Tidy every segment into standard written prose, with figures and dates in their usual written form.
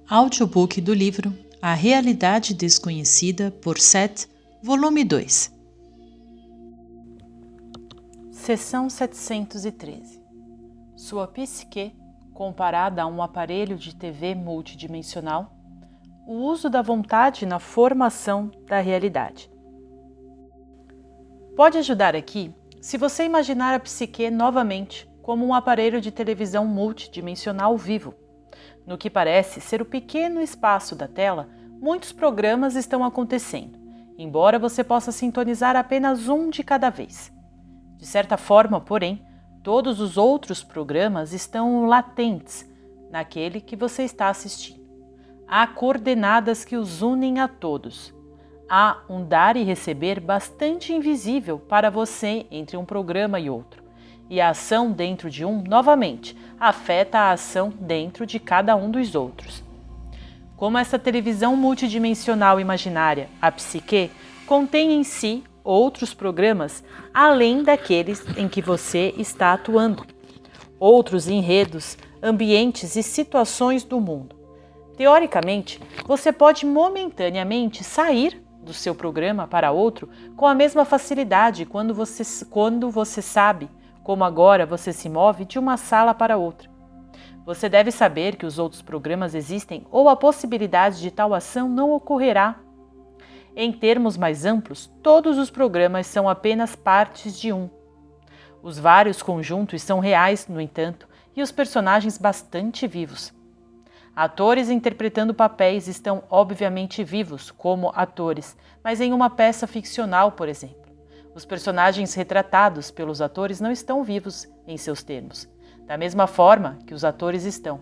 Audiobook do livro A Realidade Desconhecida por Seth, volume 2. Seção 713. Sua psique comparada a um aparelho de TV multidimensional, o uso da vontade na formação da realidade. Pode ajudar aqui se você imaginar a psique novamente como um aparelho de televisão multidimensional vivo. No que parece ser o pequeno espaço da tela, muitos programas estão acontecendo, embora você possa sintonizar apenas um de cada vez. De certa forma, porém, todos os outros programas estão latentes naquele que você está assistindo. Há coordenadas que os unem a todos. Há um dar e receber bastante invisível para você entre um programa e outro. E a ação dentro de um, novamente, afeta a ação dentro de cada um dos outros. Como essa televisão multidimensional imaginária, a psique, contém em si outros programas além daqueles em que você está atuando, outros enredos, ambientes e situações do mundo. Teoricamente, você pode momentaneamente sair do seu programa para outro com a mesma facilidade quando você sabe como agora você se move de uma sala para outra. Você deve saber que os outros programas existem ou a possibilidade de tal ação não ocorrerá. Em termos mais amplos, todos os programas são apenas partes de um. Os vários conjuntos são reais, no entanto, e os personagens bastante vivos. Atores interpretando papéis estão obviamente vivos, como atores, mas em uma peça ficcional, por exemplo. Os personagens retratados pelos atores não estão vivos em seus termos, da mesma forma que os atores estão.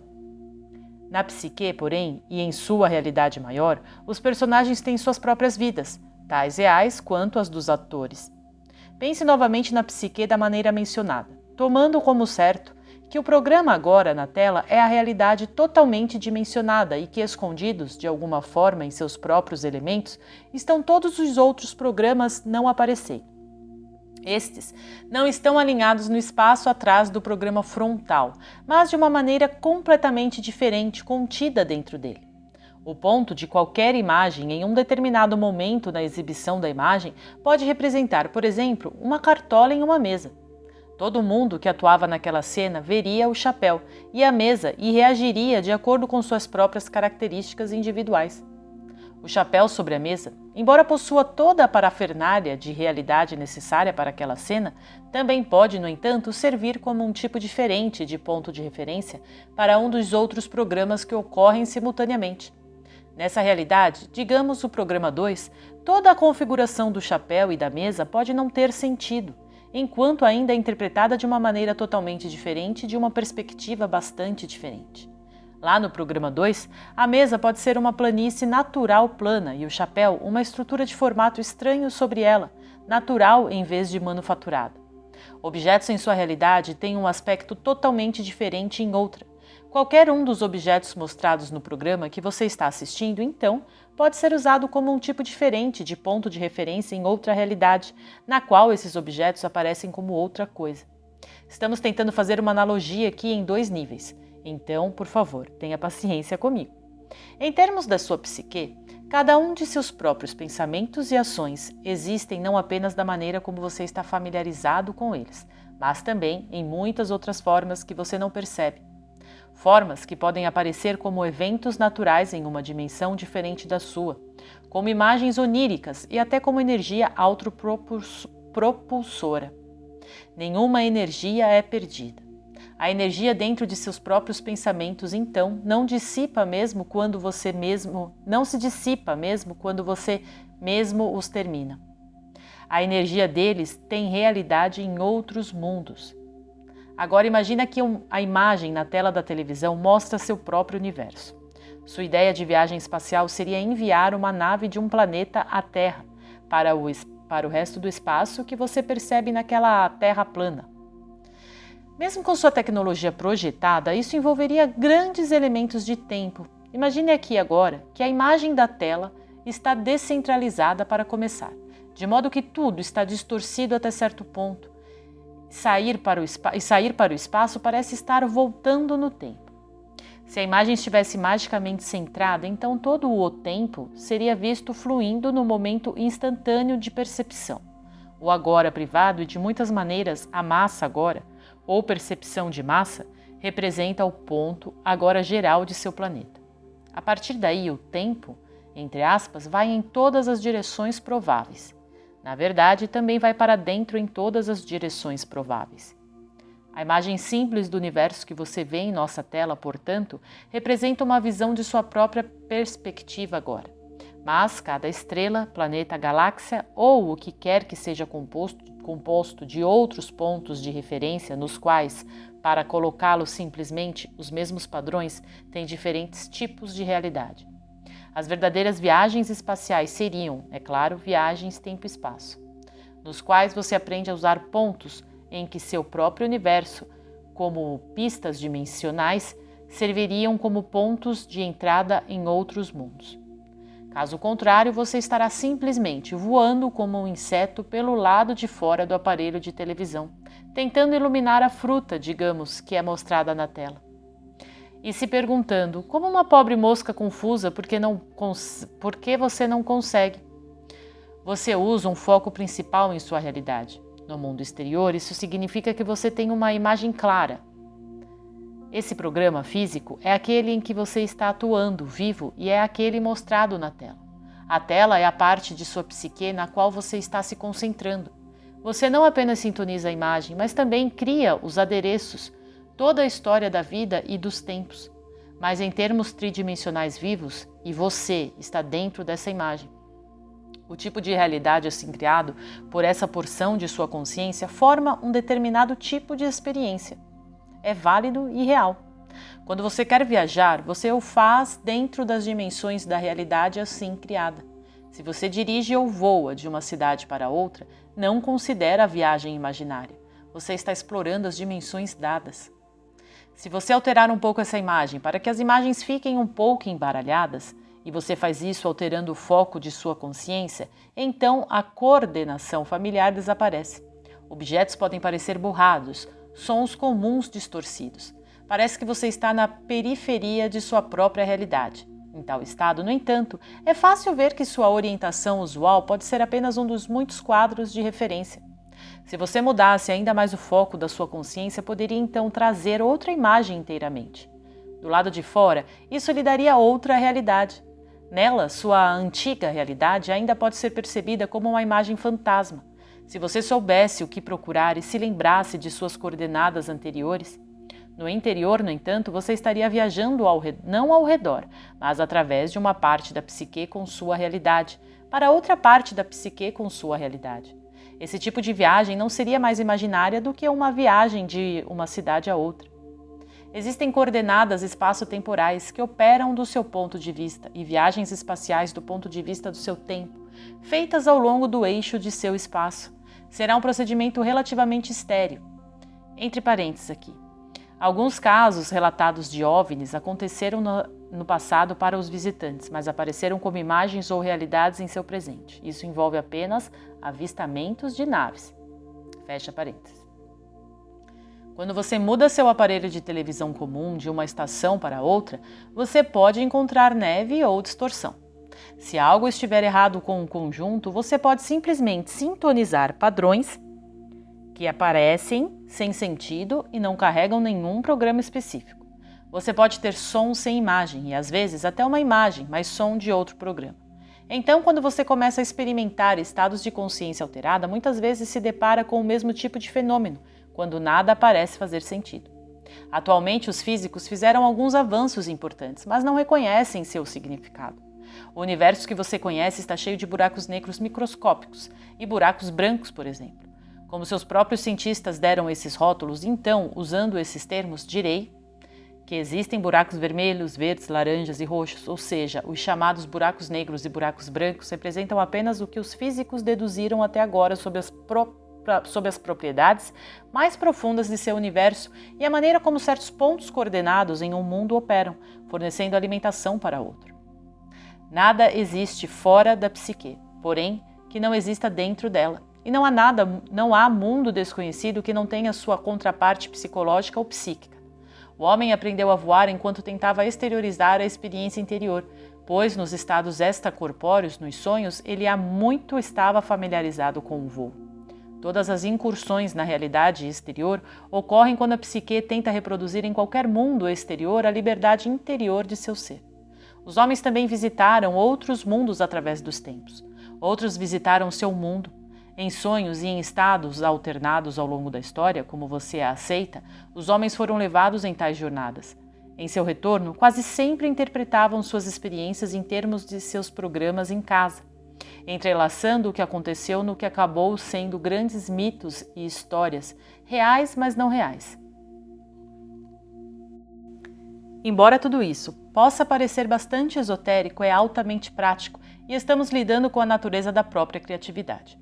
Na psique, porém, e em sua realidade maior, os personagens têm suas próprias vidas, tais reais quanto as dos atores. Pense novamente na psique da maneira mencionada, tomando como certo que o programa agora na tela é a realidade totalmente dimensionada e que, escondidos de alguma forma em seus próprios elementos, estão todos os outros programas não aparecendo. Estes não estão alinhados no espaço atrás do programa frontal, mas de uma maneira completamente diferente, contida dentro dele. O ponto de qualquer imagem em um determinado momento na exibição da imagem pode representar, por exemplo, uma cartola em uma mesa. Todo mundo que atuava naquela cena veria o chapéu e a mesa e reagiria de acordo com suas próprias características individuais. O chapéu sobre a mesa, embora possua toda a parafernália de realidade necessária para aquela cena, também pode, no entanto, servir como um tipo diferente de ponto de referência para um dos outros programas que ocorrem simultaneamente. Nessa realidade, digamos o programa 2, toda a configuração do chapéu e da mesa pode não ter sentido, enquanto ainda é interpretada de uma maneira totalmente diferente de uma perspectiva bastante diferente. Lá no programa 2, a mesa pode ser uma planície natural plana e o chapéu uma estrutura de formato estranho sobre ela, natural em vez de manufaturada. Objetos em sua realidade têm um aspecto totalmente diferente em outra. Qualquer um dos objetos mostrados no programa que você está assistindo, então, pode ser usado como um tipo diferente de ponto de referência em outra realidade, na qual esses objetos aparecem como outra coisa. Estamos tentando fazer uma analogia aqui em 2 níveis. Então, por favor, tenha paciência comigo. Em termos da sua psique, cada um de seus próprios pensamentos e ações existem não apenas da maneira como você está familiarizado com eles, mas também em muitas outras formas que você não percebe. Formas que podem aparecer como eventos naturais em uma dimensão diferente da sua, como imagens oníricas e até como energia autopropulsora. Nenhuma energia é perdida. A energia dentro de seus próprios pensamentos, então, não se dissipa mesmo quando você mesmo os termina. A energia deles tem realidade em outros mundos. Agora imagina que a imagem na tela da televisão mostra seu próprio universo. Sua ideia de viagem espacial seria enviar uma nave de um planeta à Terra para o resto do espaço que você percebe naquela Terra plana. Mesmo com sua tecnologia projetada, isso envolveria grandes elementos de tempo. Imagine aqui agora que a imagem da tela está descentralizada para começar, de modo que tudo está distorcido até certo ponto. Sair para o espaço parece estar voltando no tempo. Se a imagem estivesse magicamente centrada, então todo o tempo seria visto fluindo no momento instantâneo de percepção. O agora privado e, de muitas maneiras, a massa agora, ou percepção de massa, representa o ponto agora geral de seu planeta. A partir daí, o tempo, entre aspas, vai em todas as direções prováveis. Na verdade, também vai para dentro em todas as direções prováveis. A imagem simples do universo que você vê em nossa tela, portanto, representa uma visão de sua própria perspectiva agora. Mas cada estrela, planeta, galáxia ou o que quer que seja composto de outros pontos de referência nos quais, para colocá-lo simplesmente, os mesmos padrões têm diferentes tipos de realidade. As verdadeiras viagens espaciais seriam, é claro, viagens tempo-espaço, nos quais você aprende a usar pontos em que seu próprio universo, como pistas dimensionais, serviriam como pontos de entrada em outros mundos. Caso contrário, você estará simplesmente voando como um inseto pelo lado de fora do aparelho de televisão, tentando iluminar a fruta, digamos, que é mostrada na tela. E se perguntando, como uma pobre mosca confusa, por que você não consegue? Você usa um foco principal em sua realidade. No mundo exterior, isso significa que você tem uma imagem clara. Esse programa físico é aquele em que você está atuando, vivo, e é aquele mostrado na tela. A tela é a parte de sua psique na qual você está se concentrando. Você não apenas sintoniza a imagem, mas também cria os adereços, toda a história da vida e dos tempos. Mas em termos tridimensionais vivos, e você está dentro dessa imagem. O tipo de realidade assim criado por essa porção de sua consciência forma um determinado tipo de experiência. É válido e real. Quando você quer viajar, você o faz dentro das dimensões da realidade assim criada. Se você dirige ou voa de uma cidade para outra, não considera a viagem imaginária. Você está explorando as dimensões dadas. Se você alterar um pouco essa imagem para que as imagens fiquem um pouco embaralhadas, e você faz isso alterando o foco de sua consciência, então a coordenação familiar desaparece. Objetos podem parecer borrados, sons comuns distorcidos. Parece que você está na periferia de sua própria realidade. Em tal estado, no entanto, é fácil ver que sua orientação usual pode ser apenas um dos muitos quadros de referência. Se você mudasse ainda mais o foco da sua consciência, poderia então trazer outra imagem inteiramente. Do lado de fora, isso lhe daria outra realidade. Nela, sua antiga realidade ainda pode ser percebida como uma imagem fantasma. Se você soubesse o que procurar e se lembrasse de suas coordenadas anteriores. No interior, no entanto, você estaria viajando não ao redor, mas através de uma parte da psique com sua realidade, para outra parte da psique com sua realidade. Esse tipo de viagem não seria mais imaginária do que uma viagem de uma cidade a outra. Existem coordenadas espaço-temporais que operam do seu ponto de vista e viagens espaciais do ponto de vista do seu tempo, feitas ao longo do eixo de seu espaço. Será um procedimento relativamente estéril. Entre parênteses aqui. Alguns casos relatados de OVNIs aconteceram no passado para os visitantes, mas apareceram como imagens ou realidades em seu presente. Isso envolve apenas avistamentos de naves. Fecha parênteses. Quando você muda seu aparelho de televisão comum de uma estação para outra, você pode encontrar neve ou distorção. Se algo estiver errado com o conjunto, você pode simplesmente sintonizar padrões que aparecem sem sentido e não carregam nenhum programa específico. Você pode ter som sem imagem e, às vezes, até uma imagem, mas som de outro programa. Então, quando você começa a experimentar estados de consciência alterada, muitas vezes se depara com o mesmo tipo de fenômeno, quando nada parece fazer sentido. Atualmente, os físicos fizeram alguns avanços importantes, mas não reconhecem seu significado. O universo que você conhece está cheio de buracos negros microscópicos e buracos brancos, por exemplo. Como seus próprios cientistas deram esses rótulos, então, usando esses termos, direi que existem buracos vermelhos, verdes, laranjas e roxos, ou seja, os chamados buracos negros e buracos brancos representam apenas o que os físicos deduziram até agora sobre as propriedades mais profundas de seu universo e a maneira como certos pontos coordenados em um mundo operam, fornecendo alimentação para outro. Nada existe fora da psique, porém, que não exista dentro dela. E não há mundo desconhecido que não tenha sua contraparte psicológica ou psíquica. O homem aprendeu a voar enquanto tentava exteriorizar a experiência interior, pois nos estados extracorpóreos, nos sonhos, ele há muito estava familiarizado com o voo. Todas as incursões na realidade exterior ocorrem quando a psique tenta reproduzir em qualquer mundo exterior a liberdade interior de seu ser. Os homens também visitaram outros mundos através dos tempos. Outros visitaram seu mundo. Em sonhos e em estados alternados ao longo da história, como você a aceita, os homens foram levados em tais jornadas. Em seu retorno, quase sempre interpretavam suas experiências em termos de seus programas em casa, entrelaçando o que aconteceu no que acabou sendo grandes mitos e histórias, reais, mas não reais. Embora tudo isso possa parecer bastante esotérico, é altamente prático e estamos lidando com a natureza da própria criatividade.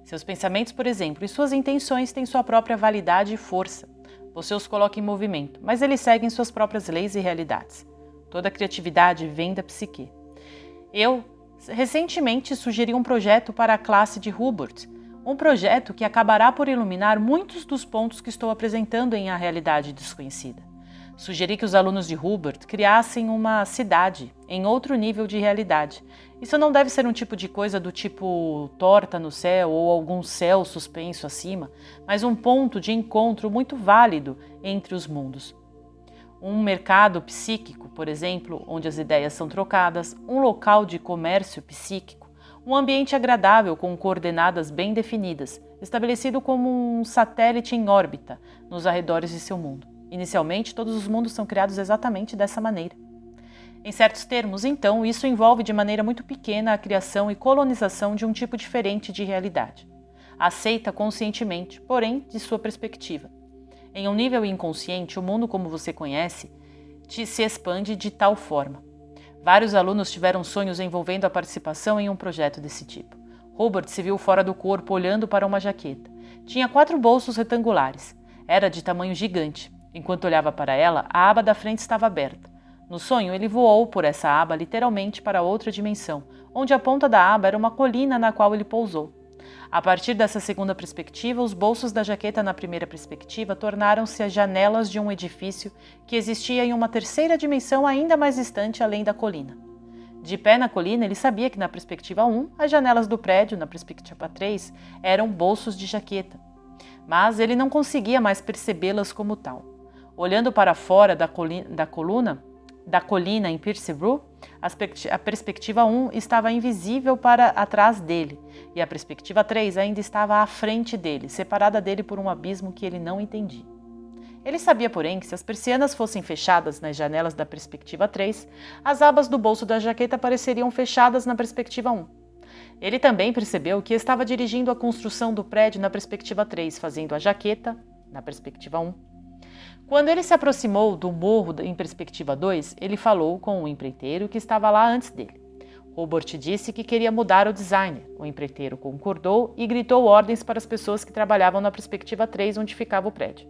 Seus pensamentos, por exemplo, e suas intenções têm sua própria validade e força. Você os coloca em movimento, mas eles seguem suas próprias leis e realidades. Toda a criatividade vem da psique. Eu, recentemente, sugeri um projeto para a classe de Hubert, um projeto que acabará por iluminar muitos dos pontos que estou apresentando em A Realidade Desconhecida. Sugeri que os alunos de Hubert criassem uma cidade em outro nível de realidade. Isso não deve ser um tipo de coisa do tipo torta no céu ou algum céu suspenso acima, mas um ponto de encontro muito válido entre os mundos. Um mercado psíquico, por exemplo, onde as ideias são trocadas, um local de comércio psíquico, um ambiente agradável com coordenadas bem definidas, estabelecido como um satélite em órbita nos arredores de seu mundo. Inicialmente, todos os mundos são criados exatamente dessa maneira. Em certos termos, então, isso envolve de maneira muito pequena a criação e colonização de um tipo diferente de realidade. Aceita conscientemente, porém, de sua perspectiva. Em um nível inconsciente, o mundo como você conhece se expande de tal forma. Vários alunos tiveram sonhos envolvendo a participação em um projeto desse tipo. Hubert se viu fora do corpo olhando para uma jaqueta. Tinha 4 bolsos retangulares. Era de tamanho gigante. Enquanto olhava para ela, a aba da frente estava aberta. No sonho, ele voou por essa aba literalmente para outra dimensão, onde a ponta da aba era uma colina na qual ele pousou. A partir dessa segunda perspectiva, os bolsos da jaqueta na primeira perspectiva tornaram-se as janelas de um edifício que existia em uma terceira dimensão ainda mais distante além da colina. De pé na colina, ele sabia que na perspectiva 1, as janelas do prédio, na perspectiva 3, eram bolsos de jaqueta. Mas ele não conseguia mais percebê-las como tal. Olhando para fora da colina em Percevru, a perspectiva 1 estava invisível para atrás dele, e a perspectiva 3 ainda estava à frente dele, separada dele por um abismo que ele não entendia. Ele sabia, porém, que se as persianas fossem fechadas nas janelas da perspectiva 3, as abas do bolso da jaqueta pareceriam fechadas na perspectiva 1. Ele também percebeu que estava dirigindo a construção do prédio na perspectiva 3, fazendo a jaqueta na perspectiva 1. Quando ele se aproximou do morro em perspectiva 2, ele falou com o empreiteiro que estava lá antes dele. Hubert disse que queria mudar o designer. O empreiteiro concordou e gritou ordens para as pessoas que trabalhavam na perspectiva 3, onde ficava o prédio.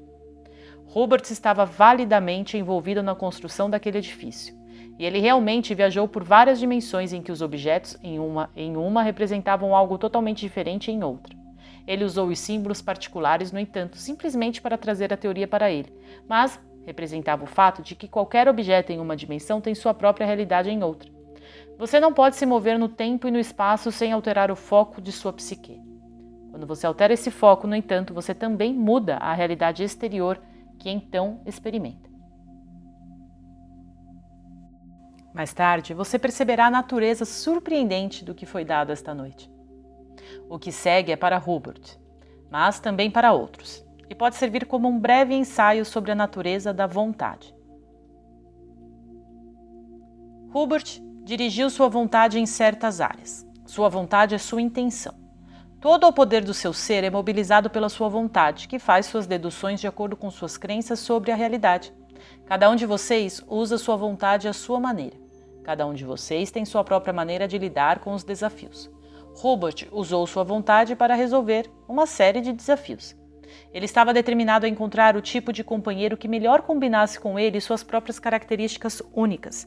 Hubert estava validamente envolvido na construção daquele edifício. E ele realmente viajou por várias dimensões em que os objetos em uma representavam algo totalmente diferente em outra. Ele usou os símbolos particulares, no entanto, simplesmente para trazer a teoria para ele, mas representava o fato de que qualquer objeto em uma dimensão tem sua própria realidade em outra. Você não pode se mover no tempo e no espaço sem alterar o foco de sua psique. Quando você altera esse foco, no entanto, você também muda a realidade exterior que então experimenta. Mais tarde, você perceberá a natureza surpreendente do que foi dado esta noite. O que segue é para Hubert, mas também para outros, e pode servir como um breve ensaio sobre a natureza da vontade. Hubert dirigiu sua vontade em certas áreas. Sua vontade é sua intenção. Todo o poder do seu ser é mobilizado pela sua vontade, que faz suas deduções de acordo com suas crenças sobre a realidade. Cada um de vocês usa sua vontade à sua maneira. Cada um de vocês tem sua própria maneira de lidar com os desafios. Hubert usou sua vontade para resolver uma série de desafios. Ele estava determinado a encontrar o tipo de companheiro que melhor combinasse com ele suas próprias características únicas.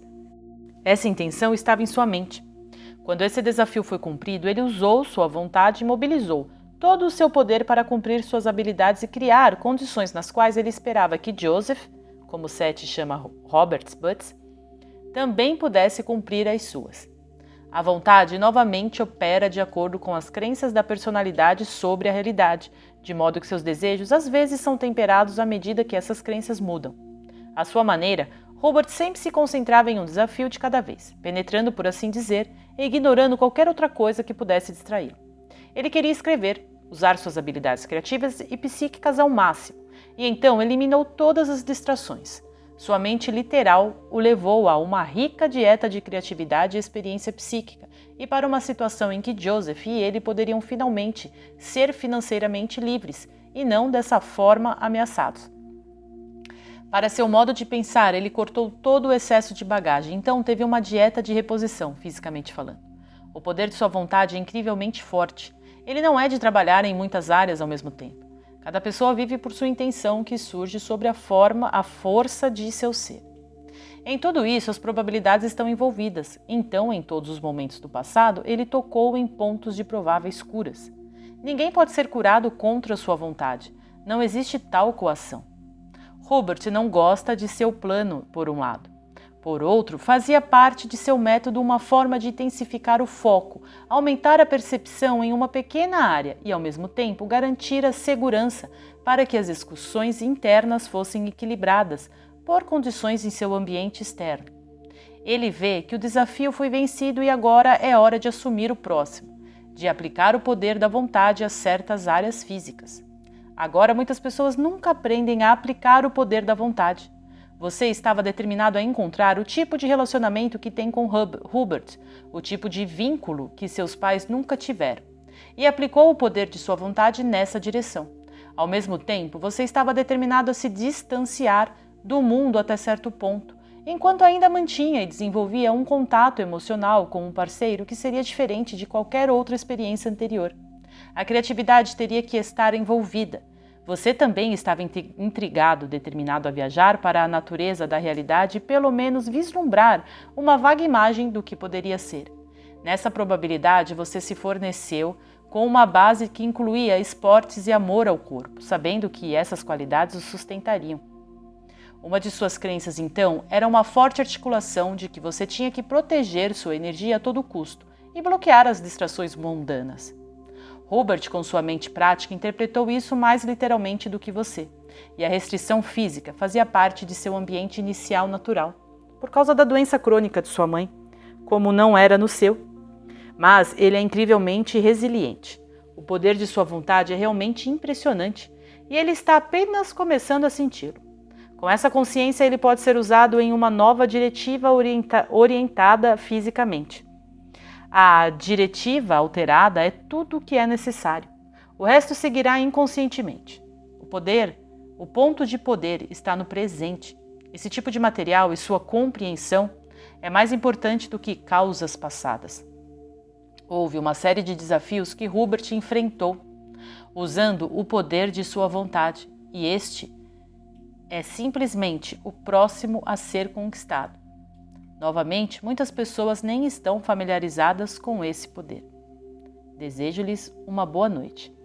Essa intenção estava em sua mente. Quando esse desafio foi cumprido, ele usou sua vontade e mobilizou todo o seu poder para cumprir suas habilidades e criar condições nas quais ele esperava que Joseph, como Seth chama Robert's Butts, também pudesse cumprir as suas. A vontade novamente opera de acordo com as crenças da personalidade sobre a realidade, de modo que seus desejos às vezes são temperados à medida que essas crenças mudam. À sua maneira, Robert sempre se concentrava em um desafio de cada vez, penetrando, por assim dizer, e ignorando qualquer outra coisa que pudesse distraí-lo. Ele queria escrever, usar suas habilidades criativas e psíquicas ao máximo, e então eliminou todas as distrações. Sua mente literal o levou a uma rica dieta de criatividade e experiência psíquica, e para uma situação em que Joseph e ele poderiam finalmente ser financeiramente livres, e não dessa forma ameaçados. Para seu modo de pensar, ele cortou todo o excesso de bagagem, então teve uma dieta de reposição, fisicamente falando. O poder de sua vontade é incrivelmente forte. Ele não é de trabalhar em muitas áreas ao mesmo tempo. Cada pessoa vive por sua intenção que surge sobre a força de seu ser. Em tudo isso, as probabilidades estão envolvidas. Então, em todos os momentos do passado, ele tocou em pontos de prováveis curas. Ninguém pode ser curado contra sua vontade. Não existe tal coação. Robert não gosta de seu plano, por um lado. Por outro, fazia parte de seu método uma forma de intensificar o foco, aumentar a percepção em uma pequena área e, ao mesmo tempo, garantir a segurança para que as discussões internas fossem equilibradas por condições em seu ambiente externo. Ele vê que o desafio foi vencido e agora é hora de assumir o próximo, de aplicar o poder da vontade a certas áreas físicas. Agora, muitas pessoas nunca aprendem a aplicar o poder da vontade. Você estava determinado a encontrar o tipo de relacionamento que tem com Hubert, o tipo de vínculo que seus pais nunca tiveram, e aplicou o poder de sua vontade nessa direção. Ao mesmo tempo, você estava determinado a se distanciar do mundo até certo ponto, enquanto ainda mantinha e desenvolvia um contato emocional com um parceiro que seria diferente de qualquer outra experiência anterior. A criatividade teria que estar envolvida. Você também estava intrigado, determinado a viajar para a natureza da realidade e pelo menos vislumbrar uma vaga imagem do que poderia ser. Nessa probabilidade, você se forneceu com uma base que incluía esportes e amor ao corpo, sabendo que essas qualidades o sustentariam. Uma de suas crenças, então, era uma forte articulação de que você tinha que proteger sua energia a todo custo e bloquear as distrações mundanas. Robert, com sua mente prática, interpretou isso mais literalmente do que você, e a restrição física fazia parte de seu ambiente inicial natural, por causa da doença crônica de sua mãe, como não era no seu. Mas ele é incrivelmente resiliente. O poder de sua vontade é realmente impressionante, e ele está apenas começando a senti-lo. Com essa consciência, ele pode ser usado em uma nova diretiva orientada fisicamente. A diretiva alterada é tudo o que é necessário. O resto seguirá inconscientemente. O ponto de poder está no presente. Esse tipo de material e sua compreensão é mais importante do que causas passadas. Houve uma série de desafios que Hubert enfrentou, usando o poder de sua vontade, e este é simplesmente o próximo a ser conquistado. Novamente, muitas pessoas nem estão familiarizadas com esse poder. Desejo-lhes uma boa noite.